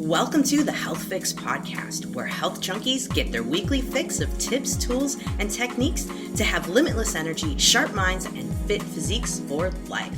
Welcome to the Health Fix podcast, where health junkies get their weekly fix of tips, tools, and techniques to have limitless energy, sharp minds, and fit physiques for life.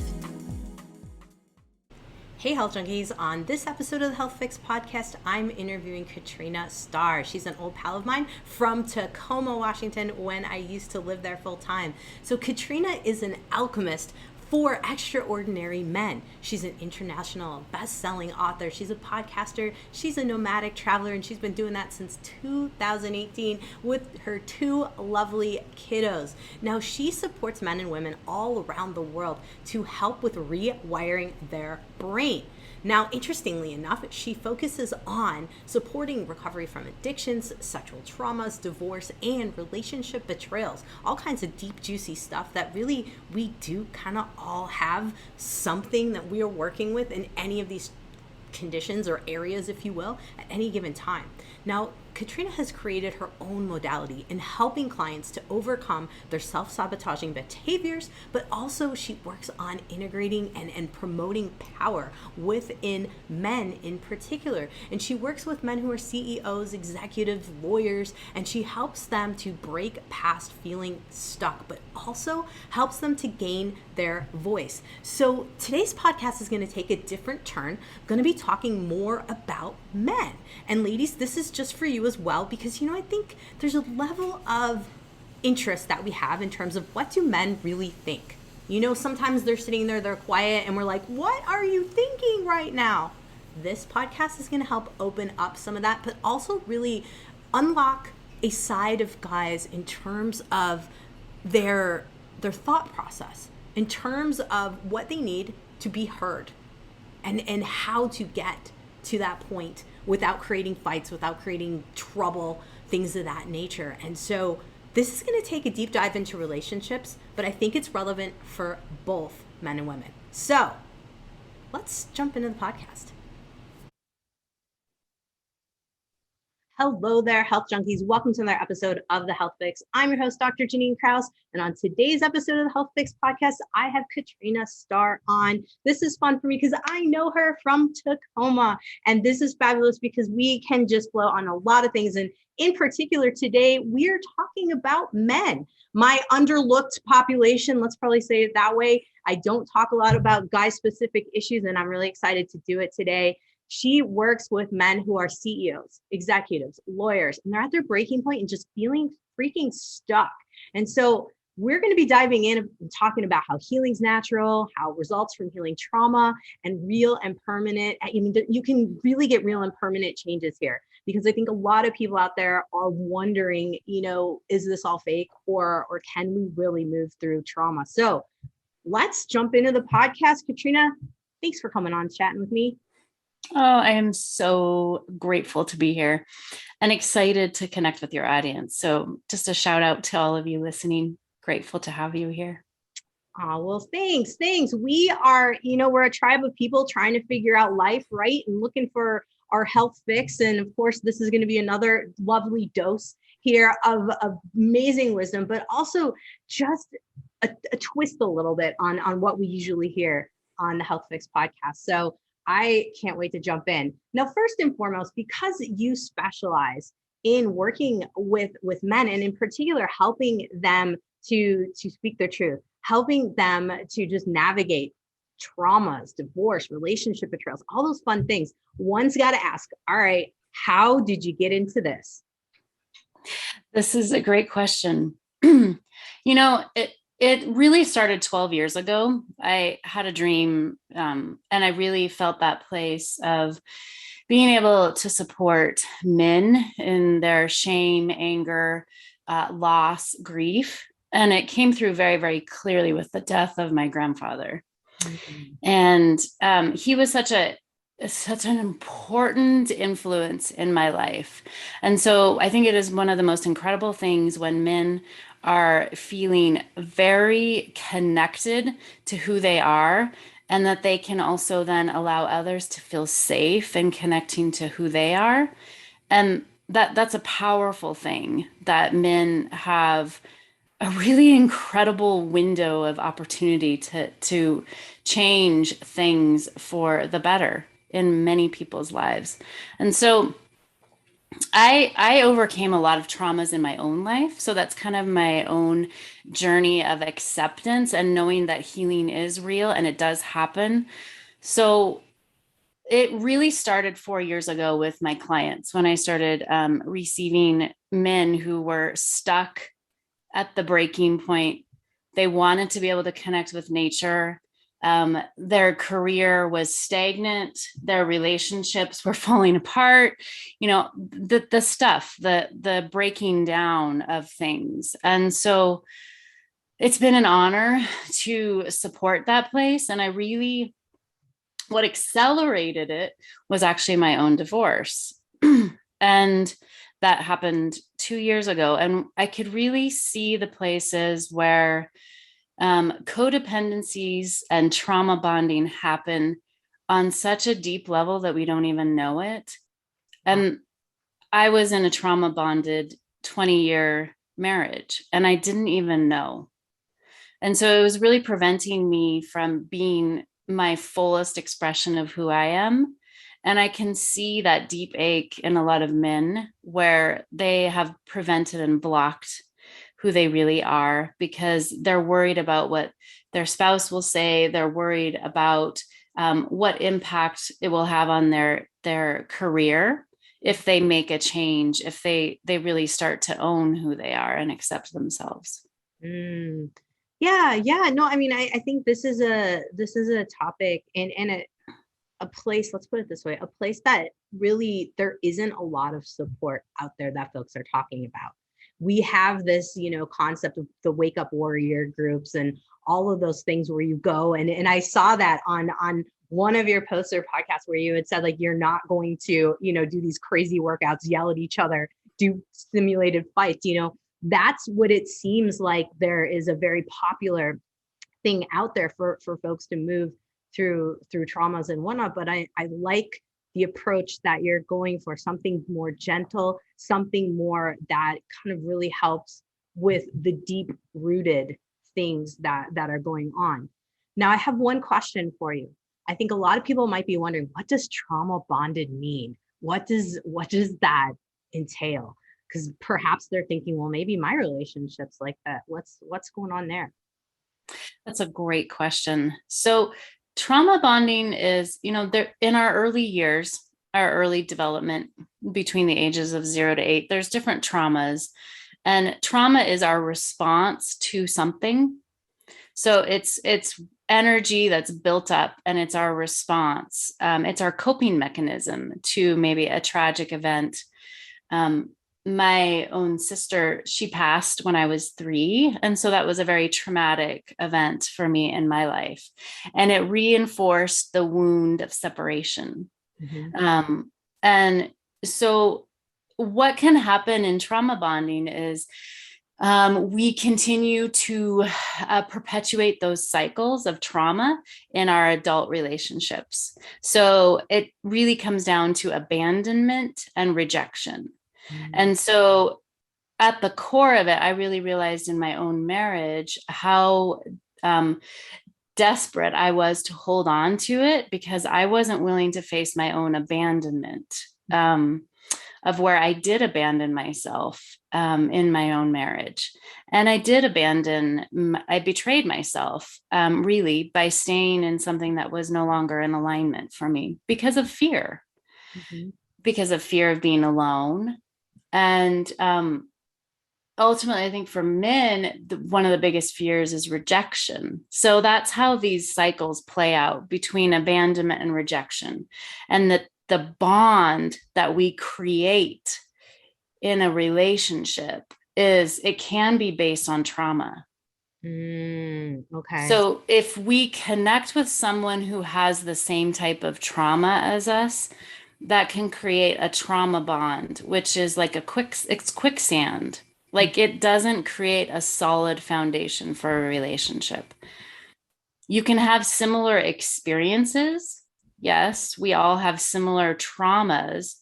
Hey health junkies, on this episode of the Health Fix podcast, I'm interviewing Katrina Starr. She's an old pal of mine from Tacoma, Washington, when I used to live there full time. So Katrina is an alchemist for extraordinary men. She's an international best-selling author. She's a podcaster. She's a nomadic traveler, and she's been doing that since 2018 with her two lovely kiddos. Now, she supports men and women all around the world to help with rewiring their brain. Now, interestingly enough, she focuses on supporting recovery from addictions, sexual traumas, divorce, and relationship betrayals. All kinds of deep, juicy stuff that really we do kind of all have something that we are working with in any of these conditions or areas, if you will, at any given time. Now, Katrina has created her own modality in helping clients to overcome their self-sabotaging behaviors, but also she works on integrating and promoting power within men in particular. And she works with men who are CEOs, executives, lawyers, and she helps them to break past feeling stuck, but also helps them to gain their voice. So today's podcast is going to take a different turn. I'm going to be talking more about men. And ladies, this is just for you as well, because I think there's a level of interest that we have in terms of what do men really think. Sometimes they're sitting there, they're quiet, and we're like, what are you thinking right now? This podcast is going to help open up some of that, but also really unlock a side of guys in terms of their thought process, in terms of what they need to be heard, and how to get to that point without creating fights, without creating trouble, things of that nature. And so this is going to take a deep dive into relationships, but I think it's relevant for both men and women. So let's jump into the podcast. Hello there, health junkies. Welcome to another episode of The Health Fix. I'm your host, Dr. Janine Krause. And on today's episode of The Health Fix podcast, I have Katrina Starr on. This is fun for me because I know her from Tacoma. And this is fabulous because we can just flow on a lot of things. And in particular, today, we are talking about men, my underlooked population. Let's probably say it that way. I don't talk a lot about guy-specific issues, and I'm really excited to do it today. She works with men who are CEOs, executives, lawyers, and they're at their breaking point and just feeling freaking stuck. And so we're going to be diving in and talking about how healing's natural, how results from healing trauma and real and permanent. You can really get real and permanent changes here, because I think a lot of people out there are wondering, is this all fake, or can we really move through trauma? So let's jump into the podcast. Katrina, thanks for coming on, chatting with me. Oh, I am so grateful to be here and excited to connect with your audience. So just a shout out to all of you listening. Grateful to have you here. Oh, well, thanks. We are, we're a tribe of people trying to figure out life, right? And looking for our health fix. And of course, this is going to be another lovely dose here of amazing wisdom, but also just a twist a little bit on what we usually hear on the Health Fix podcast. So I can't wait to jump in. Now, first and foremost, because you specialize in working with men, and in particular, helping them to speak their truth, helping them to just navigate traumas, divorce, relationship betrayals, all those fun things. One's got to ask, all right, how did you get into this? This is a great question. It really started 12 years ago. I had a dream, and I really felt that place of being able to support men in their shame, anger, loss, grief. And it came through very, very clearly with the death of my grandfather. Mm-hmm. And he was such an important influence in my life. And so I think it is one of the most incredible things when men are feeling very connected to who they are, and that they can also then allow others to feel safe in connecting to who they are. And that's a powerful thing, that men have a really incredible window of opportunity to change things for the better in many people's lives. And so I overcame a lot of traumas in my own life. So that's kind of my own journey of acceptance and knowing that healing is real and it does happen. So it really started 4 years ago with my clients when I started receiving men who were stuck at the breaking point. They wanted to be able to connect with nature. Their career was stagnant. Their relationships were falling apart. The stuff, the breaking down of things. And so it's been an honor to support that place. And what accelerated it was actually my own divorce. And that happened 2 years ago. And I could really see the places where codependencies and trauma bonding happen on such a deep level that we don't even know it. And I was in a trauma bonded 20-year marriage and I didn't even know. And so it was really preventing me from being my fullest expression of who I am. And I can see that deep ache in a lot of men where they have prevented and blocked who they really are because they're worried about what their spouse will say. They're worried about what impact it will have on their career if they make a change, if they really start to own who they are and accept themselves. Mm. Yeah. No, I mean, I think this is a topic and a place, let's put it this way, a place that really there isn't a lot of support out there that folks are talking about. We have this, concept of the wake up warrior groups and all of those things where you go and I saw that on one of your posts or podcasts where you had said like you're not going to, do these crazy workouts, yell at each other, do simulated fights, that's what it seems like there is a very popular thing out there for folks to move through traumas and whatnot. But I like the approach that you're going for, something more gentle, something more that kind of really helps with the deep rooted things that are going on. Now I have one question for you. I think a lot of people might be wondering, what does trauma bonded mean? What does that entail? Because perhaps they're thinking, well, maybe my relationship's like that. What's going on there? That's a great question. So trauma bonding is, there in our early years, our early development between the ages of 0 to 8, there's different traumas. And trauma is our response to something. So it's energy that's built up and it's our response. It's our coping mechanism to maybe a tragic event. My own sister, she passed when I was 3. And so that was a very traumatic event for me in my life. And it reinforced the wound of separation. Mm-hmm. And so what can happen in trauma bonding is we continue to perpetuate those cycles of trauma in our adult relationships. So it really comes down to abandonment and rejection. And so at the core of it, I really realized in my own marriage how desperate I was to hold on to it because I wasn't willing to face my own abandonment of where I did abandon myself in my own marriage. And I betrayed myself really by staying in something that was no longer in alignment for me because of fear, because of fear of being alone. And ultimately, I think for men, one of the biggest fears is rejection. So that's how these cycles play out between abandonment and rejection. And the bond that we create in a relationship it can be based on trauma. Okay. So if we connect with someone who has the same type of trauma as us, that can create a trauma bond, which is like it's quicksand. Like it doesn't create a solid foundation for a relationship. You can have similar experiences. Yes, we all have similar traumas,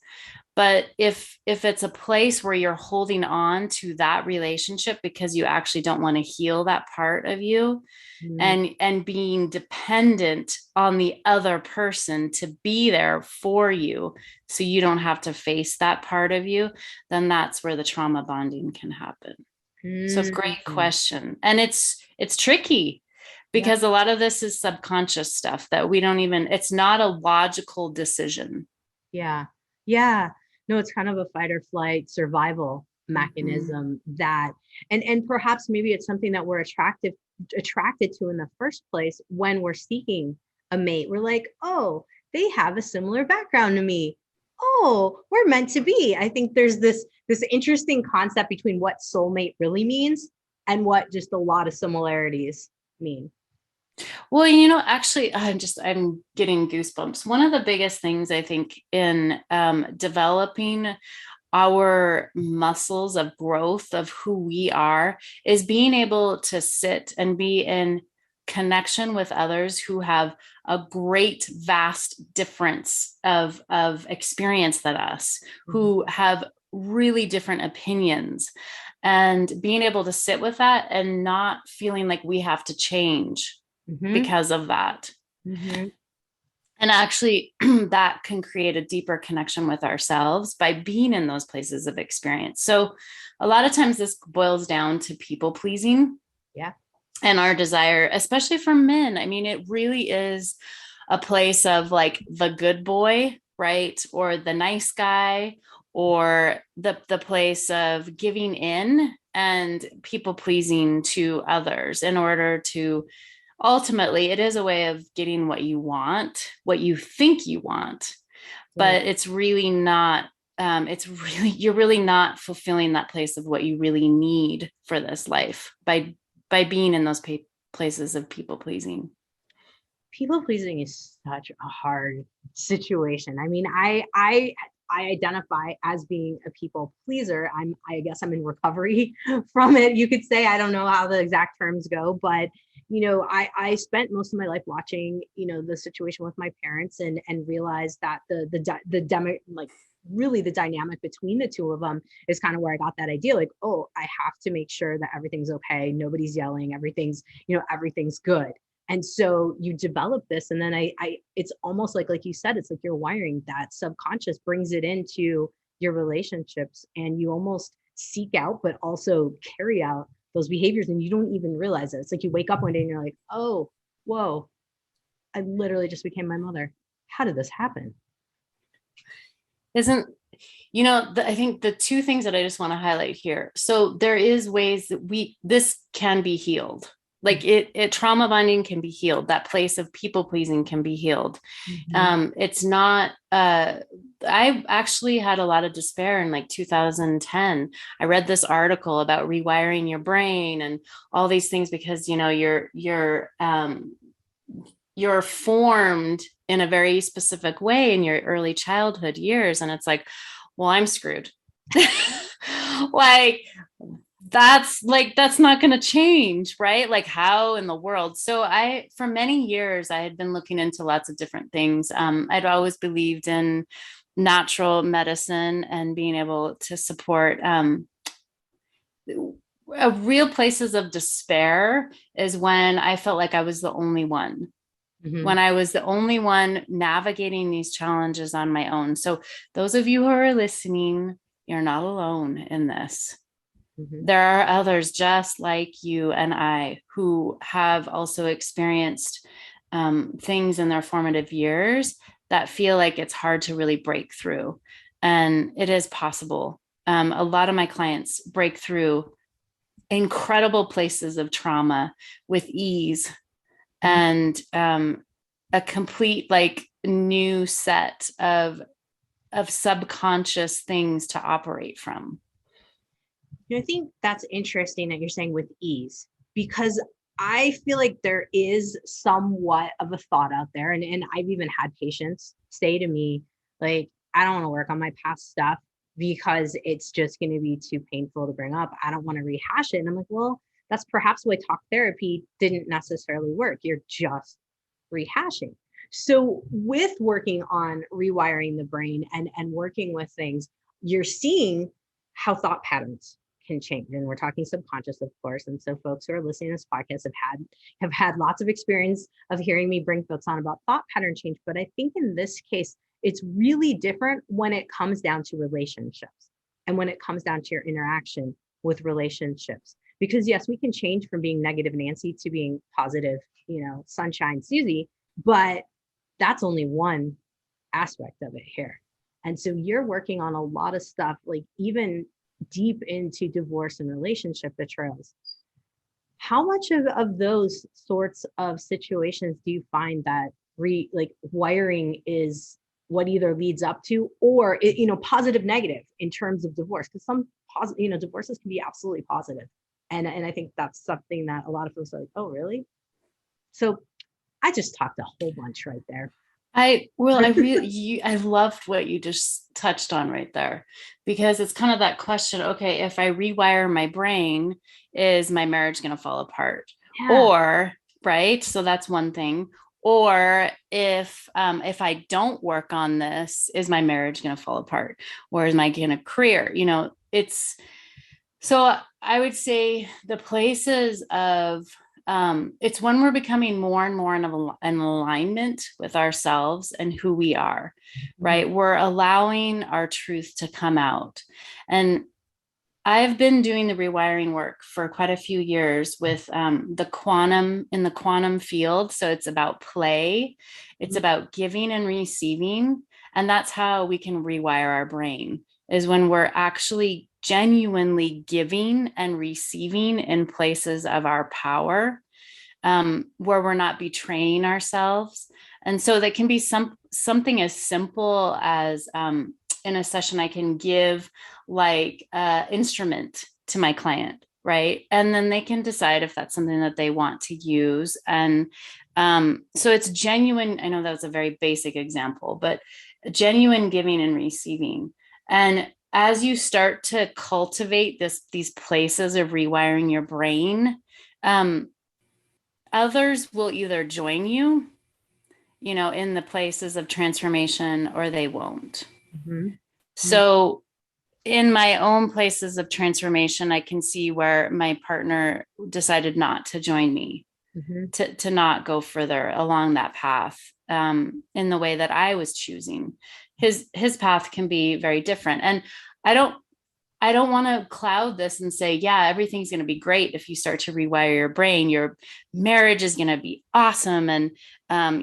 But if it's a place where you're holding on to that relationship because you actually don't want to heal that part of you, Mm, and being dependent on the other person to be there for you so you don't have to face that part of you, then that's where the trauma bonding can happen. So it's a great mm, question. And it's tricky yeah. because a lot of this is subconscious stuff that we don't even, it's not a logical decision. Yeah. Yeah. No, it's kind of a fight or flight survival Mm-hmm. mechanism that, and perhaps maybe it's something that we're attracted to in the first place when we're seeking a mate. We're like, oh, they have a similar background to me. Oh, we're meant to be. I think there's this interesting concept between what soulmate really means and what just a lot of similarities mean. Well, actually, I'm getting goosebumps. One of the biggest things I think in developing our muscles of growth of who we are is being able to sit and be in connection with others who have a great vast difference of experience than us, Mhm. who have really different opinions, and being able to sit with that and not feeling like we have to change Mhm. because of that. Mhm. And actually, that can create a deeper connection with ourselves by being in those places of experience. So, a lot of times, this boils down to people pleasing Yeah. and our desire, especially for men. I mean, it really is a place of like the good boy, right? Or the nice guy, or the place of giving in and people pleasing to others in order to ultimately, it is a way of getting what you want, what you think you want, Right. but it's really not. You're really not fulfilling that place of what you really need for this life by being in those places of people pleasing. People pleasing is such a hard situation. I mean, I identify as being a people pleaser. I guess I'm in recovery from it. You could say I don't know how the exact terms go, but I spent most of my life watching, the situation with my parents and realized that the demo like really the dynamic between the two of them is kind of where I got that idea. Like, oh, I have to make sure that everything's okay. Nobody's yelling. Everything's good. And so you develop this, and then I it's almost like you said, it's like you're wiring that subconscious brings it into your relationships, and you almost seek out but also carry out those behaviors, and you don't even realize it. It's like you wake up one day and you're like, oh, whoa, I literally just became my mother. How did this happen? Isn't I think the two things that I just want to highlight here. So there is ways that this can be healed. Like it trauma bonding can be healed. That place of people pleasing can be healed. Mm-hmm. It's not, I actually had a lot of despair in like 2010. I read this article about rewiring your brain and all these things because, you're formed in a very specific way in your early childhood years. And it's well, I'm screwed. like that's not going to change, right? Like how in the world? So for many years I had been looking into lots of different things. I'd always believed in natural medicine and being able to support real places of despair is when I felt like I was the only one, Mm-hmm. when I was the only one navigating these challenges on my own. So those of you who are listening, you're not alone in this. Mm-hmm. There are others just like you and I who have also experienced things in their formative years that feel like it's hard to really break through. And it is possible. A lot of my clients break through incredible places of trauma with ease and a complete like new set of subconscious things to operate from. I think that's interesting that you're saying with ease, because I feel like there is somewhat of a thought out there. And I've even had patients say to me, like, I don't want to work on my past stuff because it's just going to be too painful to bring up. I don't want to rehash it. And I'm like, well, that's perhaps why talk therapy didn't necessarily work. You're just rehashing. So with working on rewiring the brain and working with things, you're seeing how thought patterns can change. And we're talking subconscious, of course. And so folks who are listening to this podcast have had lots of experience of hearing me bring folks on about thought pattern change. But I think in this case, it's really different when it comes down to relationships and when it comes down to your interaction with relationships. Because yes, we can change from being negative Nancy to being positive, sunshine Susie, but that's only one aspect of it here. And so you're working on a lot of stuff, like even deep into divorce and relationship betrayals. How much of those sorts of situations do you find that wiring is what either leads up to, or positive, negative in terms of divorce? Because some positive, divorces can be absolutely positive. And I think that's something that a lot of folks are like, oh, really? So I just talked a whole bunch right there. I loved what you just touched on right there, because it's kind of that question. Okay, if I rewire my brain, is my marriage going to fall apart? Yeah. Or, right. So that's one thing. Or if I don't work on this, is my marriage going to fall apart? Or is my career? So I would say the places of, it's when we're becoming more and more in alignment with ourselves and who we are, right? We're allowing our truth to come out. And I've been doing the rewiring work for quite a few years with in the quantum field. So it's about play. It's about giving and receiving. And that's how we can rewire our brain, is when we're actually genuinely giving and receiving in places of our power, where we're not betraying ourselves. And so that can be something as simple as in a session, I can give like an instrument to my client, right? And then they can decide if that's something that they want to use. And so it's genuine. I know that was a very basic example, but genuine giving and receiving. And as you start to cultivate these places of rewiring your brain, others will either join you, in the places of transformation, or they won't. Mm-hmm. So in my own places of transformation, I can see where my partner decided not to join me, to not go further along that path in the way that I was choosing. His path can be very different. And I don't want to cloud this and say, yeah, everything's going to be great if you start to rewire your brain. Your marriage is going to be awesome. And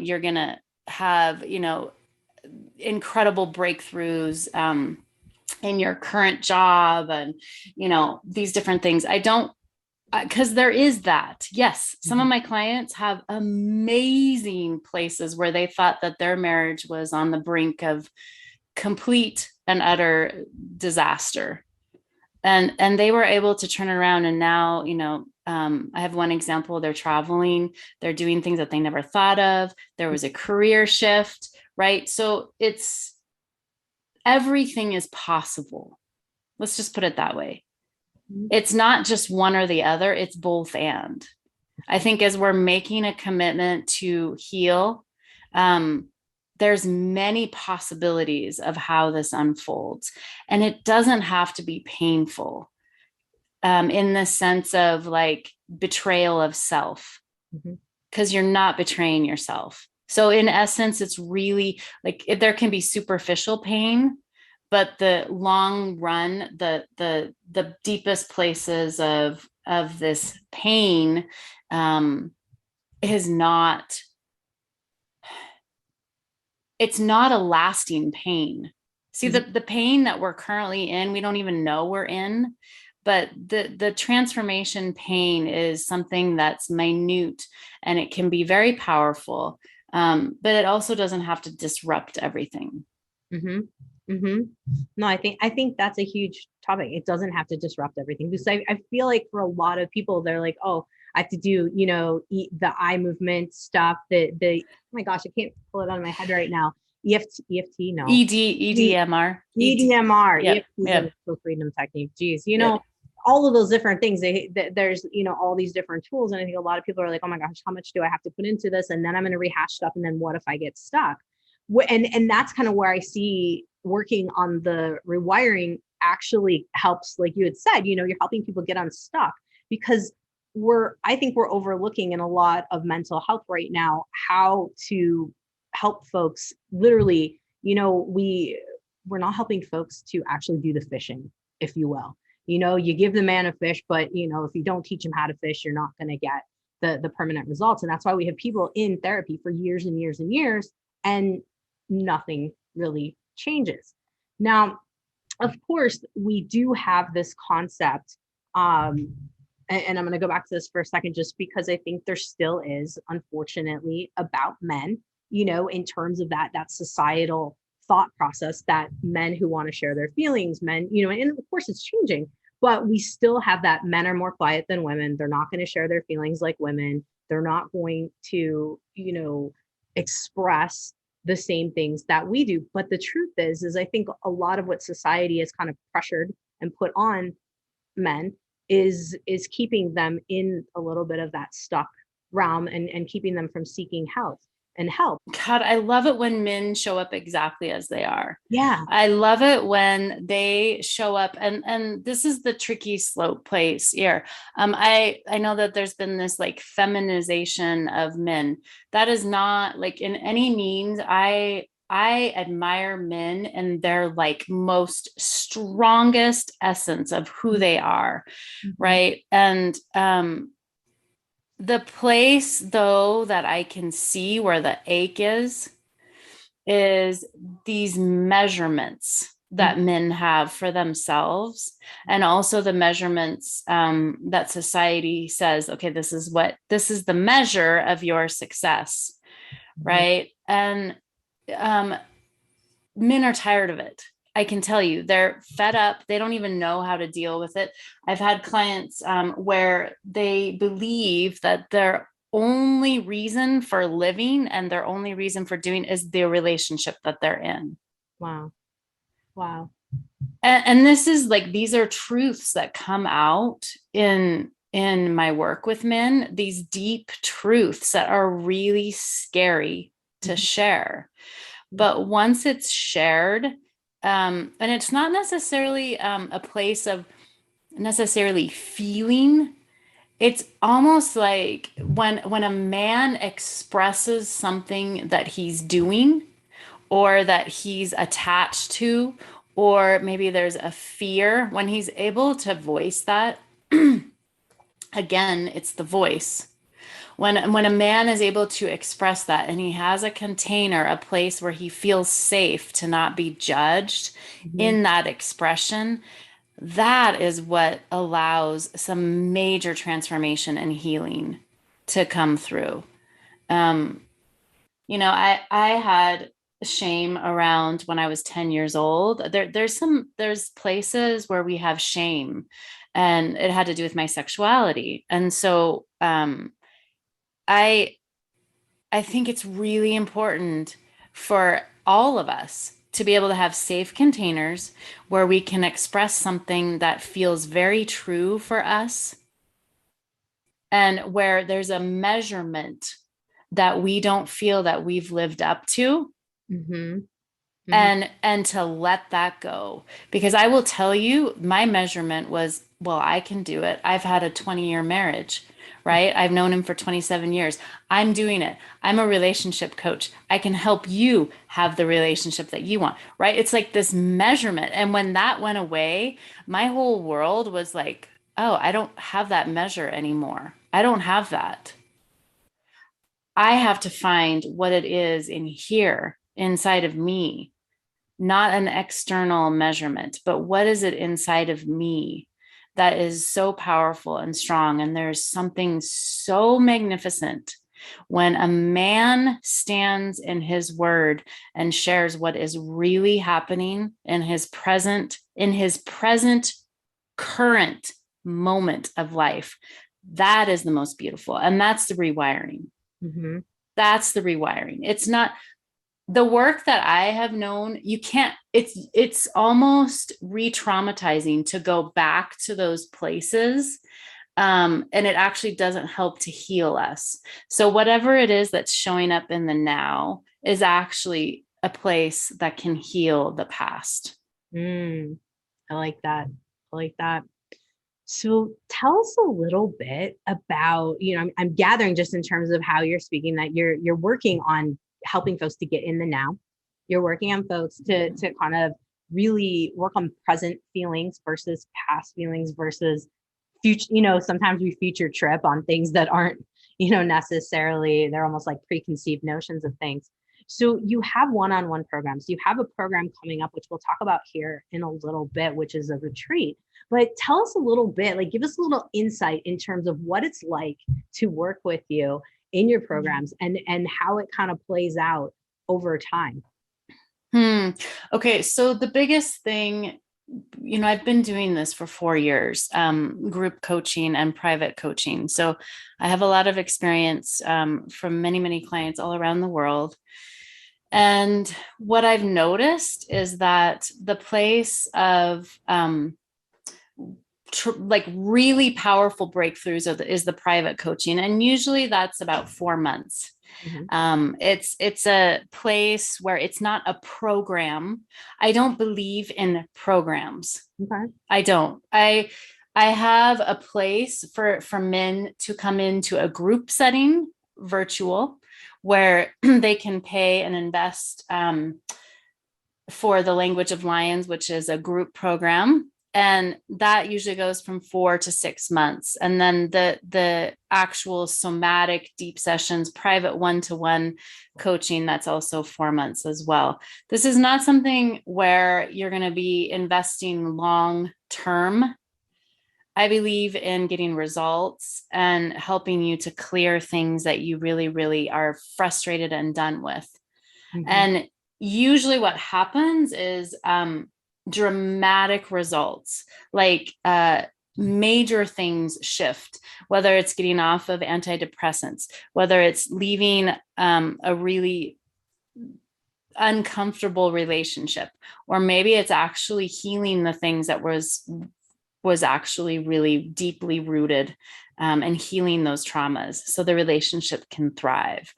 you're going to have, incredible breakthroughs in your current job and, these different things. I don't, because there is that. Yes, some of my clients have amazing places where they thought that their marriage was on the brink of complete and utter disaster. And they were able to turn around. And now, I have one example. They're traveling, they're doing things that they never thought of. There was a career shift, right? So everything is possible. Let's just put it that way. It's not just one or the other, it's both. And I think as we're making a commitment to heal, there's many possibilities of how this unfolds. And it doesn't have to be painful in the sense of like betrayal of self, because you're not betraying yourself. So in essence, it's really like there can be superficial pain, but the long run, the deepest places of this pain is not, it's not a lasting pain. See, the pain that we're currently in, we don't even know we're in, but the transformation pain is something that's minute and it can be very powerful. But it also doesn't have to disrupt everything. No, I think that's a huge topic. It doesn't have to disrupt everything, because I feel like for a lot of people, they're like, oh, I have to do, the eye movement stuff, oh my gosh, I can't pull it out of my head right now. EFT, no. EDMR. EDMR. Yep. EFT is a freedom technique. Geez, all of those different things. There's, all these different tools. And I think a lot of people are like, oh my gosh, how much do I have to put into this? And then I'm going to rehash stuff. And then what if I get stuck? And that's kind of where I see working on the rewiring actually helps. Like you had said, you're helping people get unstuck, because I think we're overlooking in a lot of mental health right now, how to help folks literally, we're not helping folks to actually do the fishing, if you will. You give the man a fish, but if you don't teach him how to fish, you're not going to get the permanent results. And that's why we have people in therapy for years and years and years, and nothing really changes. Now, of course, we do have this concept, and I'm going to go back to this for a second, just because I think there still is, unfortunately, about men, in terms of that societal thought process, that men who want to share their feelings, men, and of course it's changing, but we still have that men are more quiet than women. They're not going to share their feelings like women. They're not going to, express the same things that we do. But the truth is I think a lot of what society has kind of pressured and put on men is keeping them in a little bit of that stuck realm, and keeping them from seeking help. God, I love it when men show up exactly as they are. Yeah. I love it when they show up, and this is the tricky slope place here. I know that there's been this like feminization of men. That is not like in any means. I admire men and their like most strongest essence of who they are. Mm-hmm. Right. And the place, though, that I can see where the ache is these measurements that men have for themselves, and also the measurements that society says, okay, this is the measure of your success, right? And men are tired of it. I can tell you, they're fed up. They don't even know how to deal with it. I've had clients where they believe that their only reason for living and their only reason for doing is the relationship that they're in. Wow. And this is like, these are truths that come out in my work with men, these deep truths that are really scary to share. But once it's shared, and it's not necessarily a place of necessarily feeling. It's almost like when a man expresses something that he's doing or that he's attached to, or maybe there's a fear, when he's able to voice that, again, it's the voice. When a man is able to express that, and he has a container, a place where he feels safe to not be judged in that expression, that is what allows some major transformation and healing to come through. I had shame around when I was 10 years old. There's places where we have shame, and it had to do with my sexuality. And so, I think it's really important for all of us to be able to have safe containers where we can express something that feels very true for us, and where there's a measurement that we don't feel that we've lived up to. And to let that go. Because I will tell you, my measurement was, well, I can do it. I've had a 20-year marriage, right? I've known him for 27 years. I'm doing it. I'm a relationship coach. I can help you have the relationship that you want, right? It's like this measurement. And when that went away, my whole world was like, oh, I don't have that measure anymore. I don't have that. I have to find what it is in here, inside of me, not an external measurement, but what is it inside of me that is so powerful and strong. And there's something so magnificent when a man stands in his word and shares what is really happening in his present current moment of life. That is the most beautiful. And that's the rewiring. That's the rewiring. It's not the work that I have known, you can't, it's almost re-traumatizing to go back to those places. And it actually doesn't help to heal us. So whatever it is that's showing up in the now is actually a place that can heal the past. Mm, I like that. I like that. So tell us a little bit about, I'm gathering just in terms of how you're speaking that you're working on helping folks to get in the now. You're working on folks to kind of really work on present feelings versus past feelings versus future, sometimes we future trip on things that aren't, necessarily, they're almost like preconceived notions of things. So you have one-on-one programs. You have a program coming up, which we'll talk about here in a little bit, which is a retreat. But tell us a little bit, like give us a little insight in terms of what it's like to work with you in your programs and how it kind of plays out over time. Okay. So the biggest thing, I've been doing this for 4 years, group coaching and private coaching. So I have a lot of experience from many, many clients all around the world. And what I've noticed is that the place of like really powerful breakthroughs is the private coaching. And usually that's about 4 months. It's a place where it's not a program. I don't believe in programs. Okay. I don't. I have a place for men to come into a group setting, virtual, where they can pay and invest for the Language of Lions, which is a group program. And that usually goes from 4 to 6 months. And then the actual somatic deep sessions, private one-to-one coaching, that's also 4 months as well. This is not something where you're going to be investing long term. I believe in getting results and helping you to clear things that you really, really are frustrated and done with. And usually what happens is dramatic results, like major things shift, whether it's getting off of antidepressants, whether it's leaving a really uncomfortable relationship, or maybe it's actually healing the things that was actually really deeply rooted, and healing those traumas so the relationship can thrive.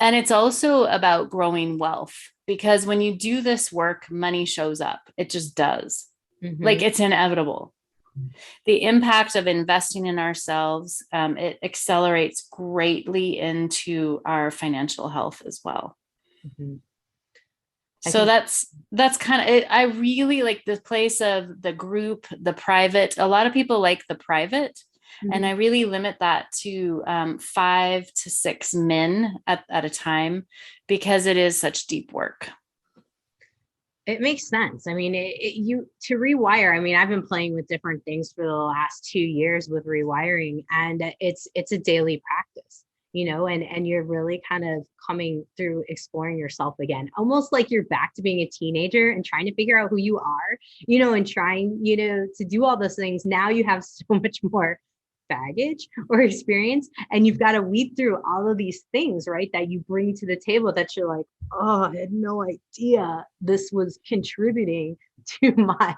And it's also about growing wealth, because when you do this work, money shows up. It just does. Like it's inevitable. The impact of investing in ourselves, it accelerates greatly into our financial health as well. So that's kind of it. I really like the place of the group, the private. A lot of people like the private. And I really limit that to 5 to 6 men at a time, because it is such deep work. It makes sense. I mean, you to rewire. I mean, I've been playing with different things for the last 2 years with rewiring, and it's a daily practice, and you're really kind of coming through exploring yourself again, almost like you're back to being a teenager and trying to figure out who you are, and trying, to do all those things. Now you have so much more baggage or experience, and you've got to weed through all of these things, right, that you bring to the table that you're like, oh, I had no idea this was contributing to my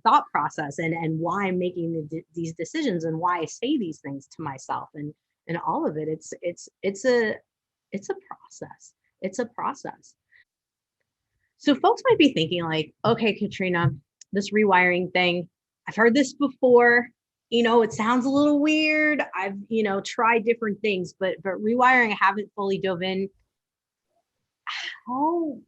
thought process and why I'm making these decisions and why I say these things to myself, and all of it. It's a process. It's a process. So folks might be thinking like, okay, Katrina, this rewiring thing, I've heard this before. It sounds a little weird. I've, tried different things, but rewiring, I haven't fully dove in. How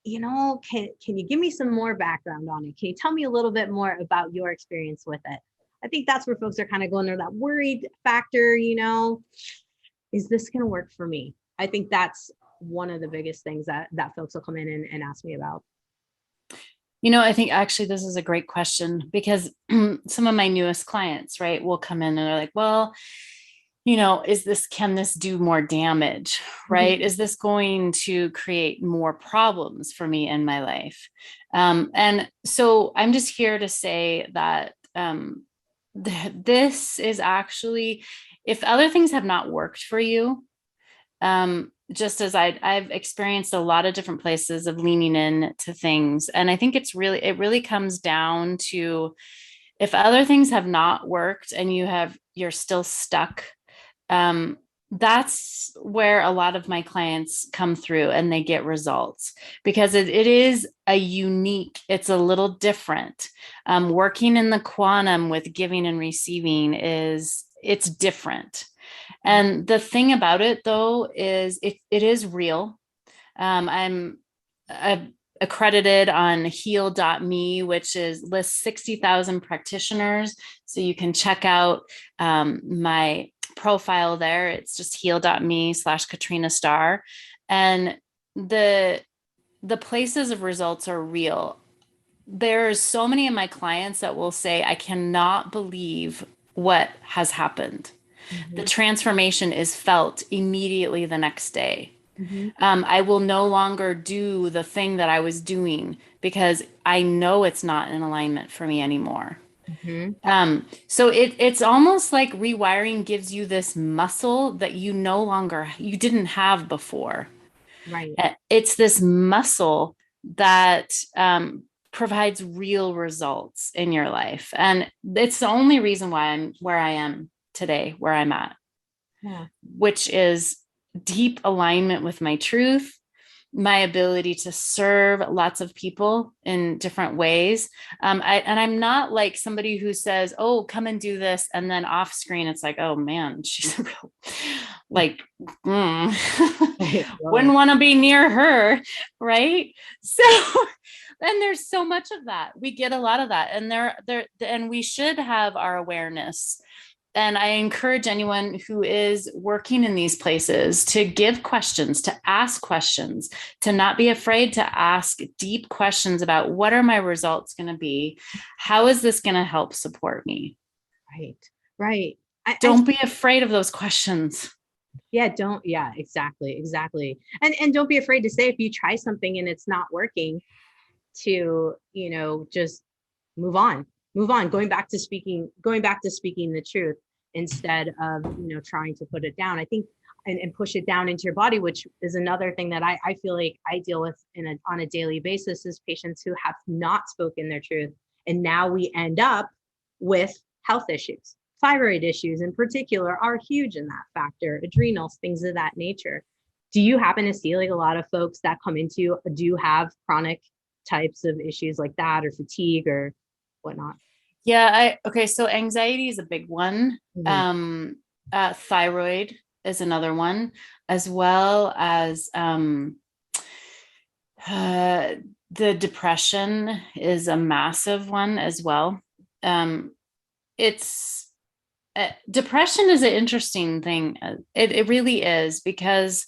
can you give me some more background on it? Can you tell me a little bit more about your experience with it? I think that's where folks are kind of going there, that worried factor, is this going to work for me? I think that's one of the biggest things that folks will come in and ask me about. I think actually this is a great question, because some of my newest clients, right, will come in and they're like, well, can this do more damage, right? Is this going to create more problems for me in my life? And so I'm just here to say that this is actually, if other things have not worked for you, just as I've experienced a lot of different places of leaning in to things. And I think it really comes down to, if other things have not worked and you're still stuck, um, that's where a lot of my clients come through and they get results, because it is it's a little different. Working in the quantum with giving and receiving it's different. And the thing about it though is it is real. I'm accredited on heal.me, which lists 60,000 practitioners. So you can check out my profile there. It's just heal.me/Katrina Starr. And the places of results are real. There's so many of my clients that will say, I cannot believe what has happened. The transformation is felt immediately the next day. I will no longer do the thing that I was doing because I know it's not in alignment for me anymore. So it's almost like rewiring gives you this muscle that you didn't have before. Right. It's this muscle that provides real results in your life. And it's the only reason why I'm where I am today, where I'm at, which is deep alignment with my truth, my ability to serve lots of people in different ways. I'm not like somebody who says, oh, come and do this. And then off screen, it's like, oh man, she's a real, like, wouldn't want to be near her. Right. So, and there's so much of that. We get a lot of that. And we should have our awareness. And I encourage anyone who is working in these places to give questions, to ask questions, to not be afraid to ask deep questions about what are my results going to be? How is this going to help support me? Right. Right. Don't be afraid of those questions. Yeah. Yeah, exactly. Exactly. And don't be afraid to say, if you try something and it's not working, to, just move on, going back to speaking the truth instead of, trying to put it down. I think, and push it down into your body, which is another thing that I feel like I deal with on a daily basis, is patients who have not spoken their truth. And now we end up with health issues. Thyroid issues in particular are huge in that factor, adrenals, things of that nature. Do you happen to see like a lot of folks that come into you do have chronic types of issues like that, or fatigue or whatnot? Yeah. So anxiety is a big one. Thyroid is another one, as well as the depression is a massive one as well. Depression is an interesting thing. It really is, because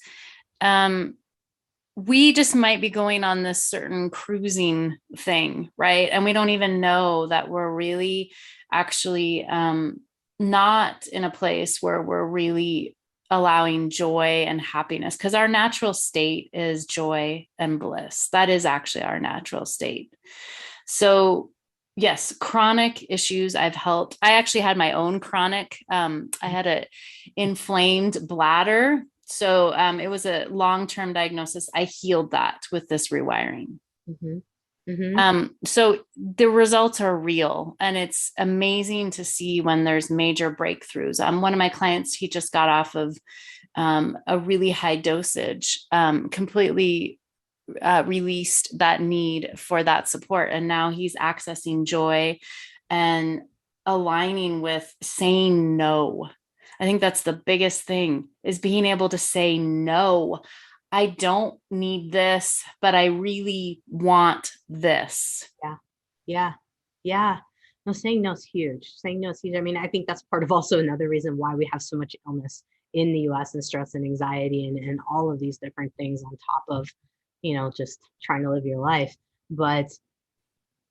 we just might be going on this certain cruising thing, right? And we don't even know that we're really actually not in a place where we're really allowing joy and happiness, because our natural state is joy and bliss. That is actually our natural state. So yes, chronic issues I've helped. I actually had my own chronic. I had an inflamed bladder. So it was a long-term diagnosis. I healed that with this rewiring. So the results are real, and it's amazing to see when there's major breakthroughs. One of my clients, he just got off of a really high dosage, completely released that need for that support. And now he's accessing joy and aligning with saying no. I think that's the biggest thing, is being able to say no. I don't need this, but I really want this. Yeah. No, saying no is huge. I mean, I think that's part of also another reason why we have so much illness in the US, and stress and anxiety and all of these different things on top of, just trying to live your life. But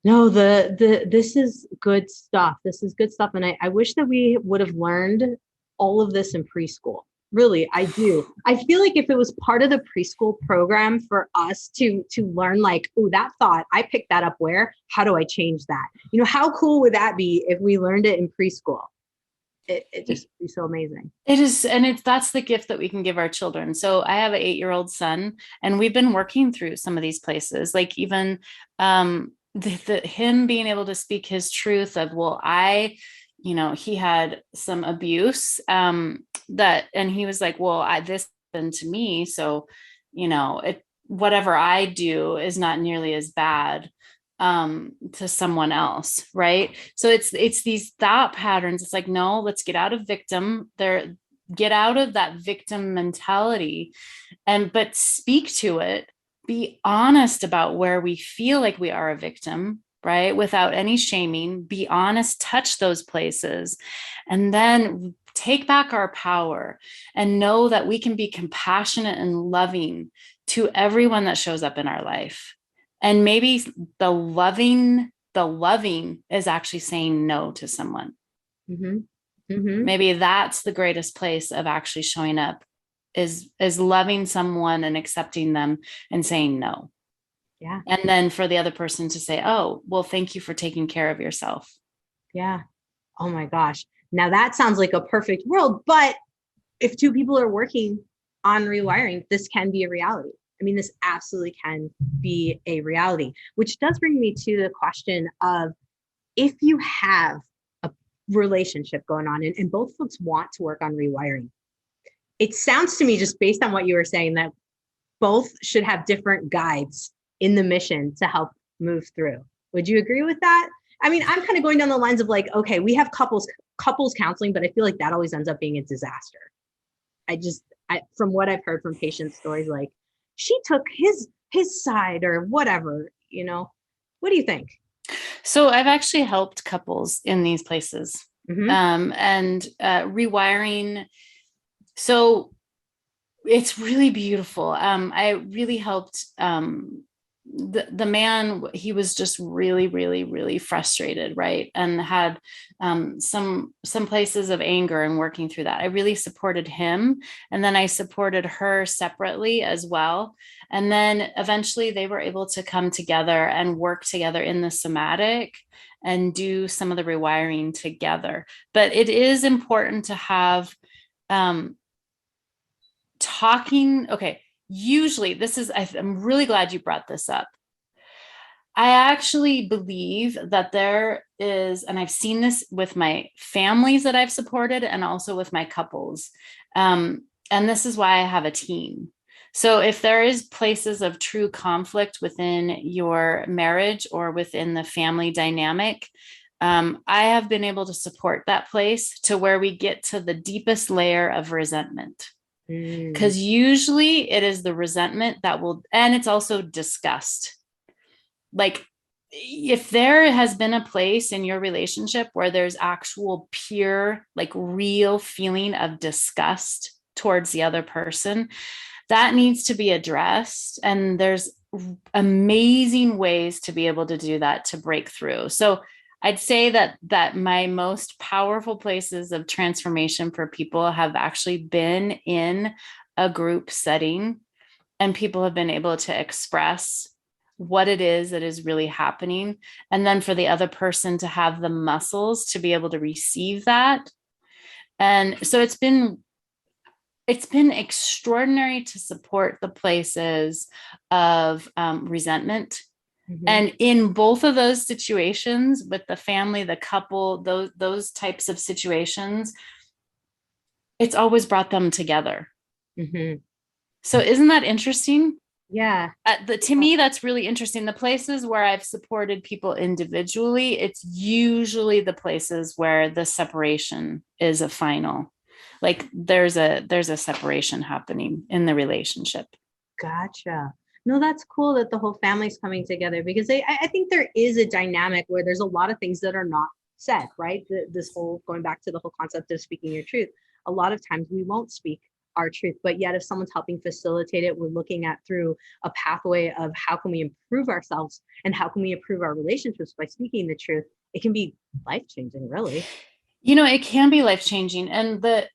no, this is good stuff. And I wish that we would have learned all of this in preschool. Really, I do. I feel like if it was part of the preschool program for us to learn, like, oh, that thought, I picked that up where, how do I change that? How cool would that be if we learned it in preschool? it just be so amazing. It is, and that's the gift that we can give our children. So I have an 8-year-old son, and we've been working through some of these places, like even him being able to speak his truth of, well, he had some abuse, and he was like, well, this happened to me, so whatever I do is not nearly as bad to someone else, right? So it's these thought patterns. It's like, no, let's get out of get out of that victim mentality, but speak to it, be honest about where we feel like we are a victim, right? Without any shaming, be honest, touch those places, and then take back our power and know that we can be compassionate and loving to everyone that shows up in our life. And maybe the loving is actually saying no to someone. Mm-hmm. Mm-hmm. Maybe that's the greatest place of actually showing up, is loving someone and accepting them and saying no. Yeah. And then for the other person to say, oh, well, thank you for taking care of yourself. Yeah. Oh my gosh. Now that sounds like a perfect world, but if two people are working on rewiring, this can be a reality. I mean, this absolutely can be a reality, which does bring me to the question of, if you have a relationship going on and both folks want to work on rewiring, it sounds to me, just based on what you were saying, that both should have different guides in the mission to help move through. Would you agree with that? I mean, I'm kind of going down the lines of like, okay, we have couples counseling, but I feel like that always ends up being a disaster. From what I've heard from patient stories, like, she took his side or whatever, what do you think? So I've actually helped couples in these places, and rewiring. So it's really beautiful. I really helped the man. He was just really, really, really frustrated, right? And had some places of anger, and working through that. I really supported him, and then I supported her separately as well. And then eventually they were able to come together and work together in the somatic and do some of the rewiring together. But it is important to have talking. Okay. Usually I'm really glad you brought this up. I actually believe that there is, and I've seen this with my families that I've supported and also with my couples. And this is why I have a team. So if there is places of true conflict within your marriage or within the family dynamic, I have been able to support that place to where we get to the deepest layer of resentment. Because usually it is the resentment and it's also disgust. Like, if there has been a place in your relationship where there's actual pure, like real feeling of disgust towards the other person, that needs to be addressed. And there's amazing ways to be able to do that, to break through. So I'd say that my most powerful places of transformation for people have actually been in a group setting, and people have been able to express what it is that is really happening. And then for the other person to have the muscles to be able to receive that. And so it's been extraordinary to support the places of resentment. Mm-hmm. And in both of those situations, with the family, the couple, those types of situations, it's always brought them together. Mm-hmm. So isn't that interesting? Yeah. To me, that's really interesting. The places where I've supported people individually, it's usually the places where the separation is a final. Like there's a separation happening in the relationship. Gotcha. No, that's cool that the whole family's coming together, because I think there is a dynamic where there's a lot of things that are not said, right? This whole, going back to the whole concept of speaking your truth. A lot of times we won't speak our truth, but yet if someone's helping facilitate it, we're looking at through a pathway of how can we improve ourselves and how can we improve our relationships by speaking the truth. It can be life-changing, really. It can be life-changing. And the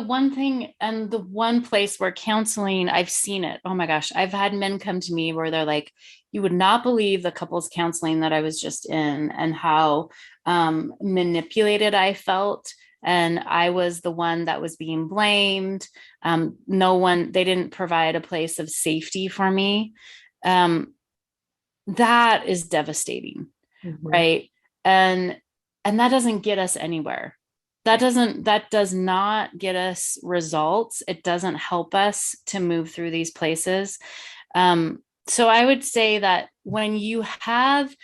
one thing, and the one place where counseling, I've seen it. Oh my gosh. I've had men come to me where they're like, you would not believe the couples counseling that I was just in, and how manipulated I felt, and I was the one that was being blamed. They didn't provide a place of safety for me. That is devastating, Mm-hmm. right? And that doesn't get us anywhere. That does not get us results. It doesn't help us to move through these places. So I would say that when you have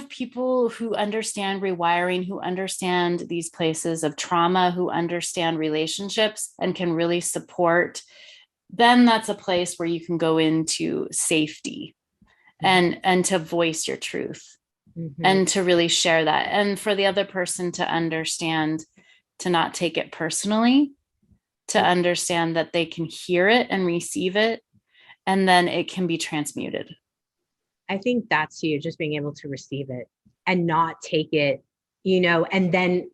people who understand rewiring, who understand these places of trauma, who understand relationships and can really support, then that's a place where you can go into safety and to voice your truth Mm-hmm. and to really share that. And for the other person to understand, to not take it personally, to understand that they can hear it and receive it, and then it can be transmuted. I think that's huge, just being able to receive it and not take it, and then,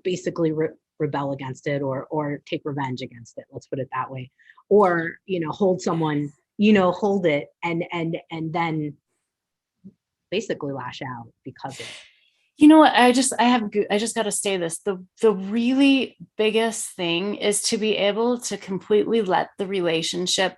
basically rebel against it or take revenge against it. Let's put it that way. Or, hold someone, hold it and then basically lash out because of it. You know what? I just got to say this. The really biggest thing is to be able to completely let the relationship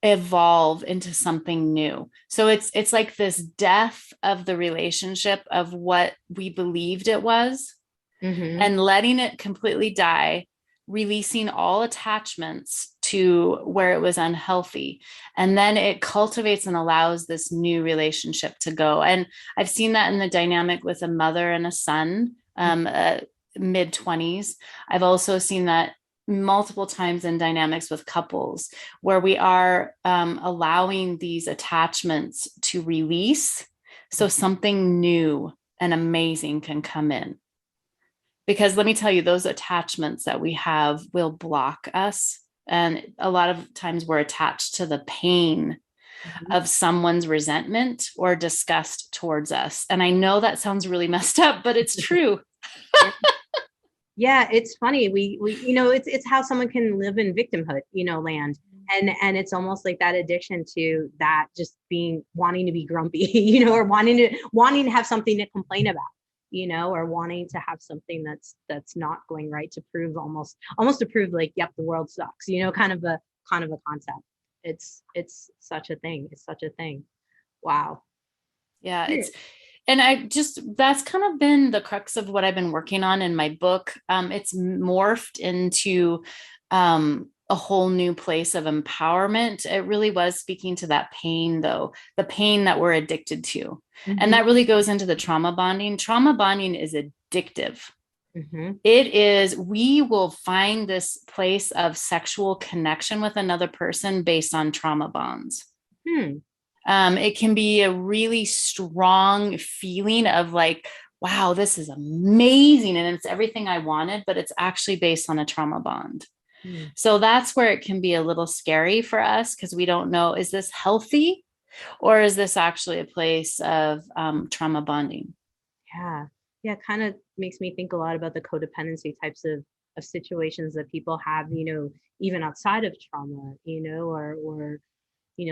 evolve into something new. So it's like this death of the relationship of what we believed it was, Mm-hmm. and letting it completely die, releasing all attachments to where it was unhealthy. And then it cultivates and allows this new relationship to go. And I've seen that in the dynamic with a mother and a son, mid 20s. I've also seen that multiple times in dynamics with couples where we are allowing these attachments to release so something new and amazing can come in. Because let me tell you, those attachments that we have will block us. And a lot of times we're attached to the pain of someone's resentment or disgust towards us. And I know that sounds really messed up, but it's true. Yeah, it's funny. We it's how someone can live in victimhood, land. And it's almost like that addiction to that, just wanting to be grumpy, or wanting to have something to complain about, or wanting to have something that's not going right, to prove almost to prove like, yep, the world sucks, kind of a concept. It's such a thing. It's such a thing. Wow. Yeah, that's kind of been the crux of what I've been working on in my book. It's morphed into a whole new place of empowerment. It really was speaking to that pain, though, the pain that we're addicted to. Mm-hmm. And that really goes into the trauma bonding. Trauma bonding is addictive. Mm-hmm. We will find this place of sexual connection with another person based on trauma bonds. It can be a really strong feeling of like, wow, this is amazing. And it's everything I wanted, but it's actually based on a trauma bond. So that's where it can be a little scary for us because we don't know, is this healthy or is this actually a place of trauma bonding? Yeah. Yeah. Kind of makes me think a lot about the codependency types of situations that people have, even outside of trauma, or,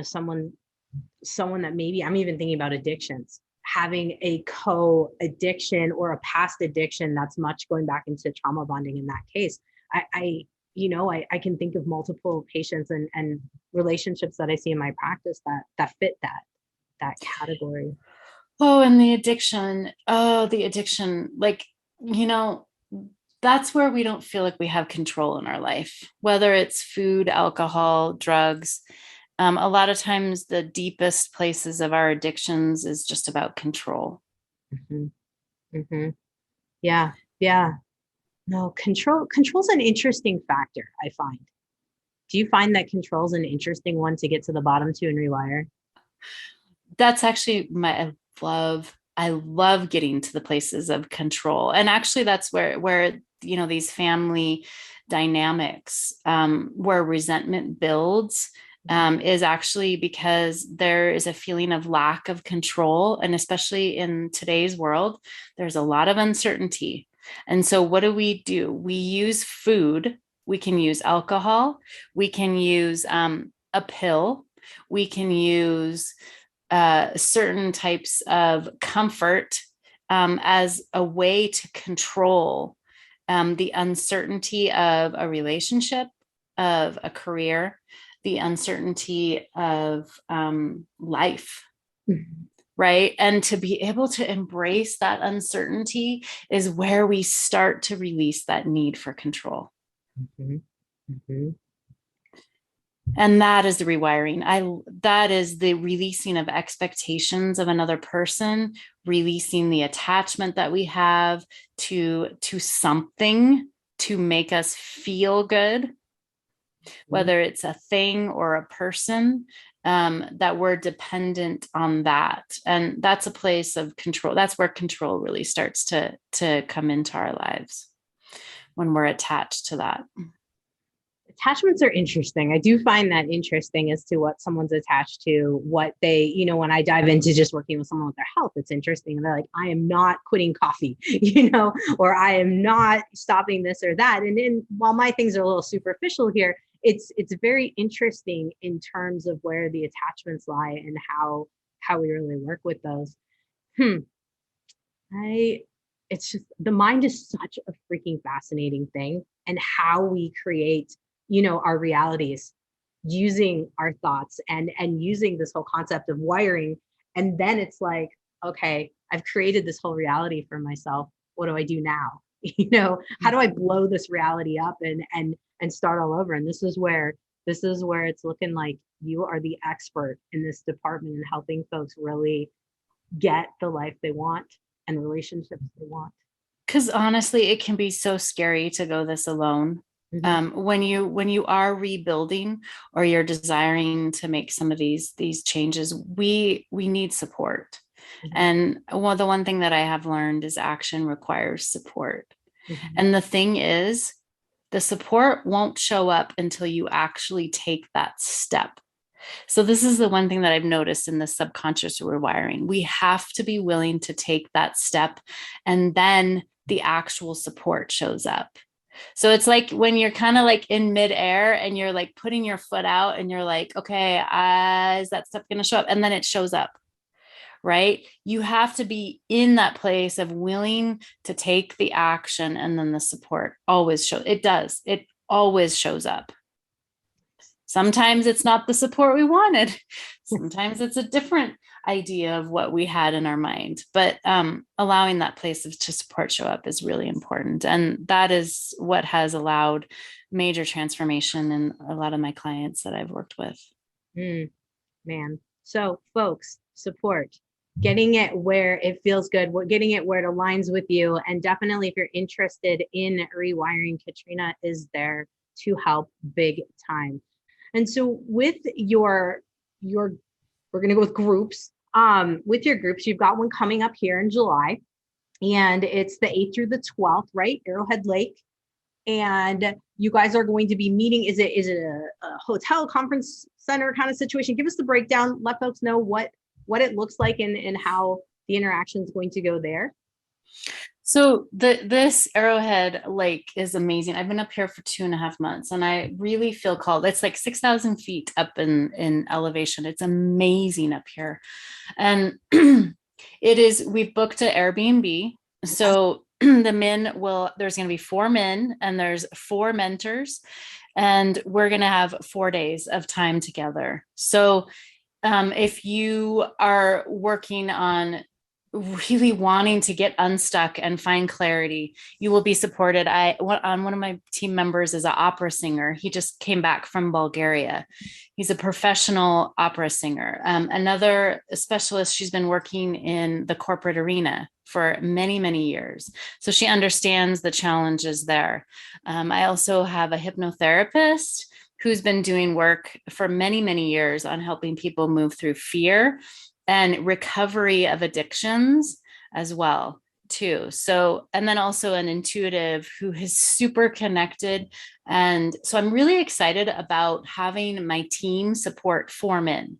someone that maybe, I'm even thinking about addictions, having a co-addiction or a past addiction that's much going back into trauma bonding in that case. I can think of multiple patients and relationships that I see in my practice that fit that category. Oh, and the addiction. Oh, the addiction. Like, that's where we don't feel like we have control in our life, whether it's food, alcohol, drugs. A lot of times the deepest places of our addictions is just about control. Mm-hmm. Mm-hmm. Yeah. Yeah. No, control's an interesting factor, I find. Do you find that control's an interesting one to get to the bottom to and rewire? That's actually I love getting to the places of control. And actually that's where these family dynamics, where resentment builds, is actually because there is a feeling of lack of control. And especially in today's world, there's a lot of uncertainty. And so what do? We use food. We can use alcohol. We can use a pill. We can use certain types of comfort as a way to control the uncertainty of a relationship, of a career, the uncertainty of life. Mm-hmm. Right. And to be able to embrace that uncertainty is where we start to release that need for control. Mm-hmm. Mm-hmm. And that is the rewiring. That is the releasing of expectations of another person, releasing the attachment that we have to something to make us feel good, whether it's a thing or a person, that we're dependent on that. And that's a place of control. That's where control really starts to come into our lives, when we're attached to that. Attachments are interesting. I do find that interesting as to what someone's attached to, what they, when I dive into just working with someone with their health, it's interesting. And they're like, I am not quitting coffee, or I am not stopping this or that. And then while my things are a little superficial here, it's very interesting in terms of where the attachments lie and how we really work with those. It's just, the mind is such a freaking fascinating thing, and how we create our realities using our thoughts and using this whole concept of wiring. And then it's like, okay, I've created this whole reality for myself. What do I do now? How do I blow this reality up and start all over? And this is where it's looking like you are the expert in this department in helping folks really get the life they want and relationships they want. Because honestly, it can be so scary to go this alone. When you are rebuilding, or you're desiring to make some of these changes, we need support. And the one thing that I have learned is action requires support. And the thing is, the support won't show up until you actually take that step. So this is the one thing that I've noticed in the subconscious rewiring. We have to be willing to take that step, and then the actual support shows up. So it's like when you're kind of like in midair and you're like putting your foot out and you're like, okay, is that stuff going to show up? And then it shows up, right? You have to be in that place of willing to take the action, and then the support always shows. It does. It always shows up. Sometimes it's not the support we wanted. Sometimes it's a different idea of what we had in our mind, but allowing that place to support show up is really important. And that is what has allowed major transformation in a lot of my clients that I've worked with. Man. So folks, support, getting it where it feels good, getting it where it aligns with you. And definitely if you're interested in rewiring, Katrina is there to help big time. And so with your we're going to go with groups. With your groups, you've got one coming up here in July, and it's the 8th through the 12th, right? Arrowhead Lake. And you guys are going to be meeting. Is it a hotel conference center kind of situation? Give us the breakdown. Let folks know what it looks like and how the interaction is going to go there. So this Arrowhead Lake is amazing. I've been up here for 2.5 months, and I really feel called. It's like 6,000 feet up in elevation. It's amazing up here. And we've booked an Airbnb. So the men there's going to be 4 men and there's 4 mentors, and we're going to have 4 days of time together. So if you are working on really wanting to get unstuck and find clarity, you will be supported. One of my team members is an opera singer. He just came back from Bulgaria. He's a professional opera singer. Another specialist, she's been working in the corporate arena for many, many years. So she understands the challenges there. I also have a hypnotherapist who's been doing work for many, many years on helping people move through fear and recovery of addictions as well too. So, and then also an intuitive who is super connected. And so I'm really excited about having my team support 4 men.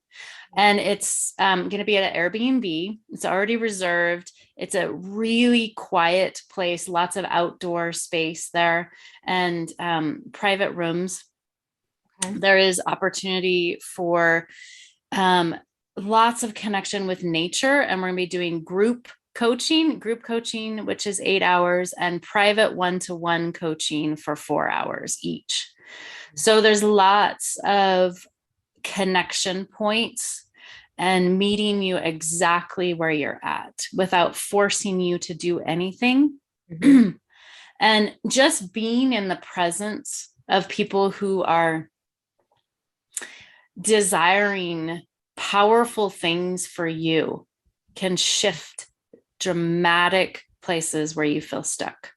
And it's going to be at an Airbnb. It's already reserved. It's a really quiet place, lots of outdoor space there, and private rooms. Okay. There is opportunity for lots of connection with nature, and we're going to be doing group coaching, group coaching, which is 8 hours, and private one-to-one coaching for 4 hours each. So there's lots of connection points and meeting you exactly where you're at without forcing you to do anything. Mm-hmm. And just being in the presence of people who are desiring powerful things for you can shift dramatic places where you feel stuck.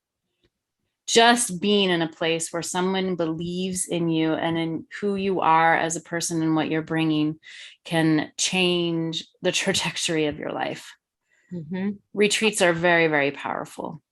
Just being in a place where someone believes in you and in who you are as a person and what you're bringing can change the trajectory of your life. Mm-hmm. Retreats are very, very powerful.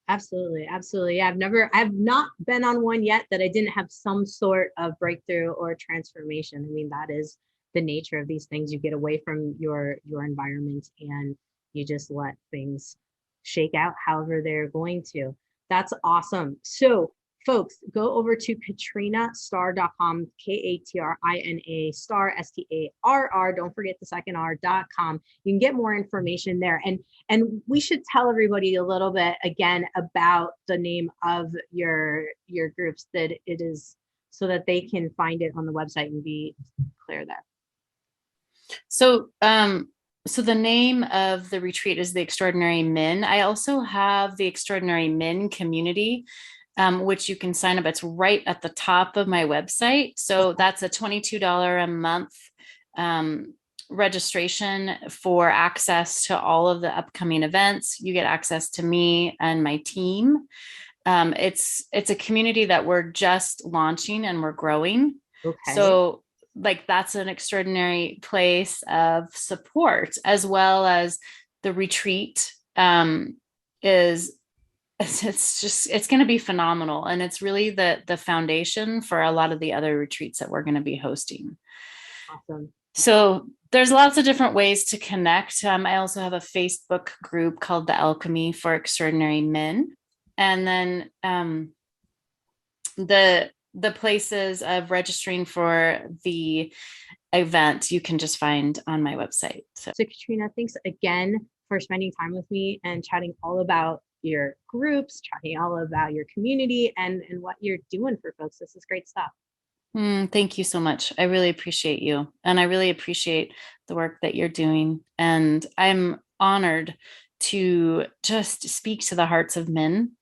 Absolutely. Absolutely. Yeah, I've not been on one yet that I didn't have some sort of breakthrough or transformation. I mean, that is the nature of these things. You get away from your environment and you just let things shake out however they're going to. That's awesome. So folks, go over to KatrinaStarr.com, Katrina Starr, Starr. Don't forget the second R.com. You can get more information there. And we should tell everybody a little bit again about the name of your groups, that it is so that they can find it on the website and be clear there. So the name of the retreat is the Extraordinary Men. I also have the Extraordinary Men community, which you can sign up. It's right at the top of my website. So that's a $22 a month registration for access to all of the upcoming events. You get access to me and my team. It's a community that we're just launching and we're growing. Okay. So like that's an extraordinary place of support, as well as the retreat it's going to be phenomenal. And it's really the foundation for a lot of the other retreats that we're going to be hosting. Awesome. So there's lots of different ways to connect. I also have a Facebook group called The Alchemy for Extraordinary Men. And then the places of registering for the event you can just find on my website. So Katrina, thanks again for spending time with me and chatting all about your groups, chatting all about your community and what you're doing for folks. This is great stuff. Thank you so much. I really appreciate you. And I really appreciate the work that you're doing. And I'm honored to just speak to the hearts of men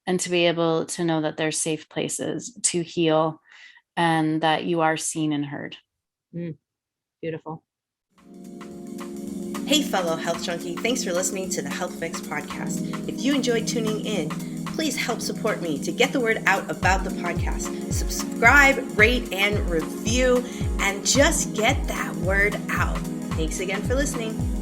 and to be able to know that there's safe places to heal and that you are seen and heard. Beautiful. Hey, fellow health junkie, thanks for listening to the Health Fix podcast. If you enjoyed tuning in, please help support me to get the word out about the podcast. Subscribe, rate, and review, and just get that word out. Thanks again for listening.